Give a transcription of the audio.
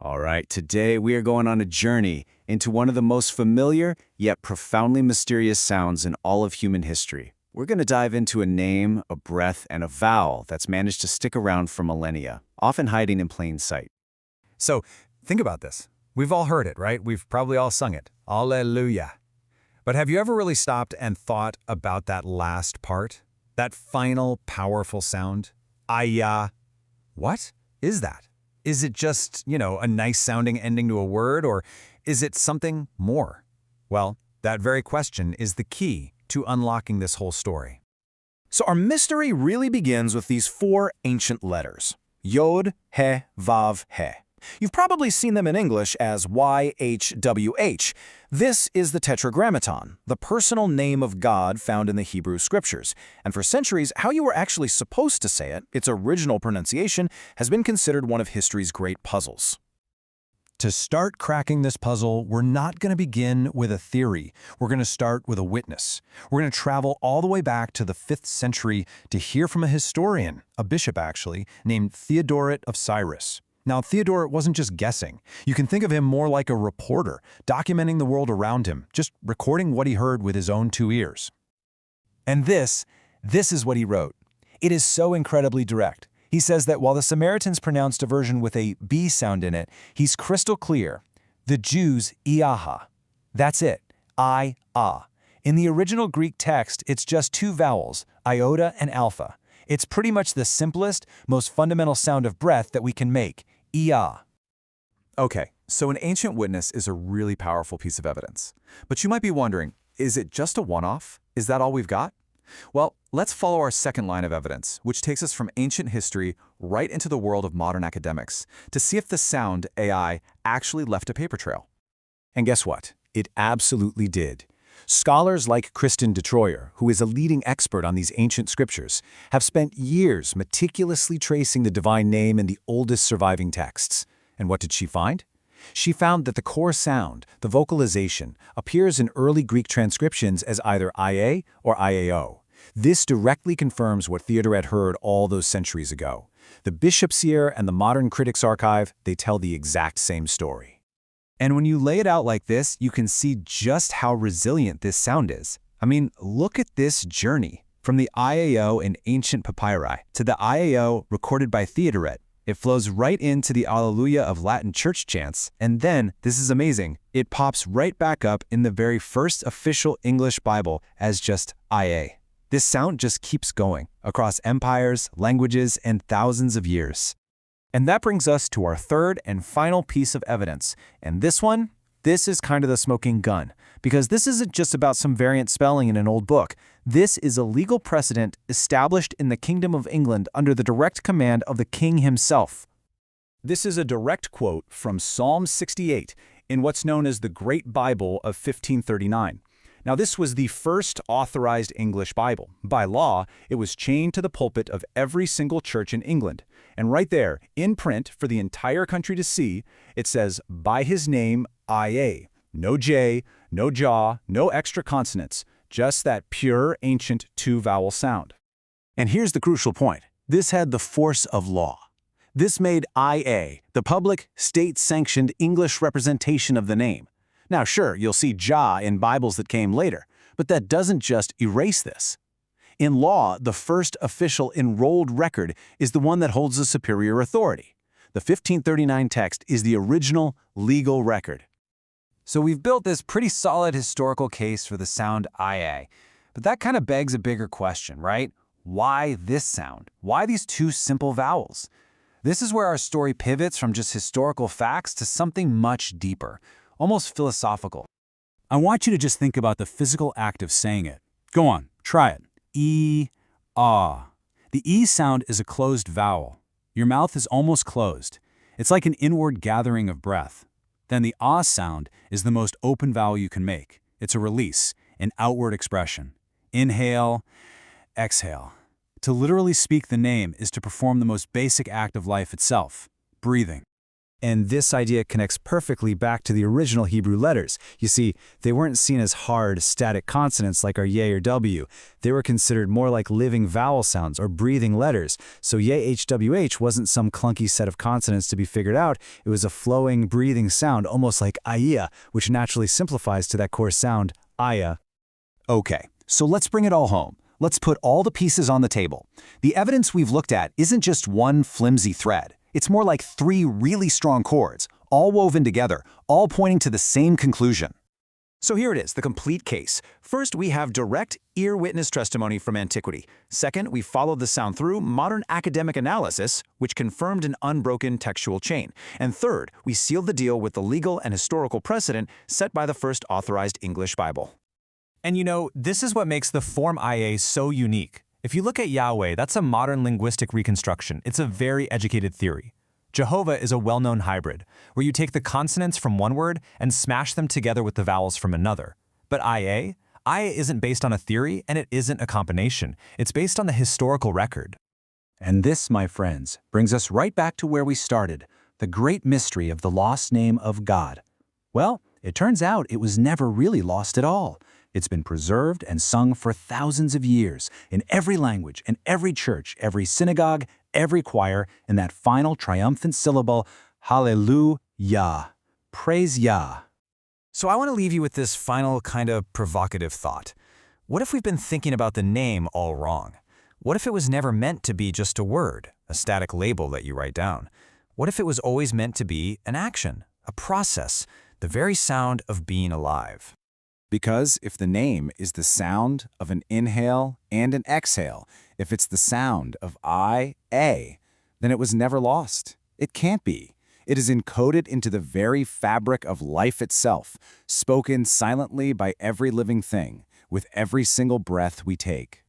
All right, today we are going on a journey into one of the most familiar yet profoundly mysterious sounds in all of human history. We're going to dive into a name, a breath, and a vowel that's managed to stick around for millennia, often hiding in plain sight. So, think about this. We've all heard it, right? We've probably all sung it. Alleluia. But have you ever really stopped and thought about that last part? That final, powerful sound? Ayah. What is that? Is it just, a nice-sounding ending to a word, or is it something more? Well, that very question is the key to unlocking this whole story. So our mystery really begins with these four ancient letters: Yod, He, Vav, He. You've probably seen them in English as YHWH. This is the Tetragrammaton, the personal name of God found in the Hebrew Scriptures. And for centuries, how you were actually supposed to say it, its original pronunciation, has been considered one of history's great puzzles. To start cracking this puzzle, we're not going to begin with a theory. We're going to start with a witness. We're going to travel all the way back to the 5th century to hear from a historian, a bishop actually, named Theodoret of Cyrus. Now, Theodoret wasn't just guessing. You can think of him more like a reporter, documenting the world around him, just recording what he heard with his own 2 ears. And this is what he wrote. It is so incredibly direct. He says that while the Samaritans pronounced a version with a B sound in it, he's crystal clear. The Jews, iaha. That's it, I-ah. In the original Greek text, it's just two vowels, iota and alpha. It's pretty much the simplest, most fundamental sound of breath that we can make, ia. Okay, so an ancient witness is a really powerful piece of evidence. But you might be wondering, is it just a one-off? Is that all we've got? Well, let's follow our second line of evidence, which takes us from ancient history right into the world of modern academics, to see if the sound, AI, actually left a paper trail. And guess what? It absolutely did. Scholars like Kristen Detroyer, who is a leading expert on these ancient scriptures, have spent years meticulously tracing the divine name in the oldest surviving texts. And what did she find? She found that the core sound, the vocalization, appears in early Greek transcriptions as either IA or IAO. This directly confirms what Theodoret heard all those centuries ago. The Bishop's Ear and the Modern Critics Archive, they tell the exact same story. And when you lay it out like this, you can see just how resilient this sound is. I mean, look at this journey. From the IAO in ancient papyri to the IAO recorded by Theodoret. It flows right into the Alleluia of Latin church chants, and then, this is amazing, it pops right back up in the very first official English Bible as just IA. This sound just keeps going across empires, languages, and thousands of years. And that brings us to our third and final piece of evidence. And this is kind of the smoking gun, because this isn't just about some variant spelling in an old book. This is a legal precedent established in the Kingdom of England under the direct command of the king himself. This is a direct quote from Psalm 68 in what's known as the Great Bible of 1539. Now, this was the first authorized English Bible. By law, it was chained to the pulpit of every single church in England. And right there, in print for the entire country to see, it says, "By his name, IA." No J, no jaw, no extra consonants, just that pure, ancient two-vowel sound. And here's the crucial point. This had the force of law. This made IA the public, state-sanctioned English representation of the name. Now, sure, you'll see Jah in Bibles that came later, but that doesn't just erase this. In law, the first official enrolled record is the one that holds the superior authority. The 1539 text is the original legal record. So we've built this pretty solid historical case for the sound IA. But that kind of begs a bigger question, right? Why this sound? Why these two simple vowels? This is where our story pivots from just historical facts to something much deeper, almost philosophical. I want you to just think about the physical act of saying it. Go on, try it. E-ah. The E sound is a closed vowel. Your mouth is almost closed. It's like an inward gathering of breath. Then the ah sound is the most open vowel you can make. It's a release, an outward expression. Inhale, exhale. To literally speak the name is to perform the most basic act of life itself, breathing. And this idea connects perfectly back to the original Hebrew letters. You see, they weren't seen as hard, static consonants like our Y or W. They were considered more like living vowel sounds or breathing letters. So YHWH wasn't some clunky set of consonants to be figured out. It was a flowing, breathing sound, almost like Aya, which naturally simplifies to that core sound, Aya. Okay, so let's bring it all home. Let's put all the pieces on the table. The evidence we've looked at isn't just one flimsy thread. It's more like 3 really strong chords, all woven together, all pointing to the same conclusion. So here it is, the complete case. First, we have direct ear witness testimony from antiquity. Second, we followed the sound through modern academic analysis, which confirmed an unbroken textual chain. And third, we sealed the deal with the legal and historical precedent set by the first authorized English Bible. And you know, this is what makes the form IA so unique. If you look at Yahweh, that's a modern linguistic reconstruction. It's a very educated theory. Jehovah is a well-known hybrid, where you take the consonants from one word and smash them together with the vowels from another. But IA isn't based on a theory, and it isn't a combination. It's based on the historical record. And this, my friends, brings us right back to where we started, the great mystery of the lost name of God. Well, it turns out it was never really lost at all. It's been preserved and sung for thousands of years in every language, in every church, every synagogue, every choir, in that final triumphant syllable, Hallelujah. Praise Yah. So I want to leave you with this final kind of provocative thought. What if we've been thinking about the name all wrong? What if it was never meant to be just a word, a static label that you write down? What if it was always meant to be an action, a process, the very sound of being alive? Because if the name is the sound of an inhale and an exhale, if it's the sound of I-A, then it was never lost. It can't be. It is encoded into the very fabric of life itself, spoken silently by every living thing, with every single breath we take.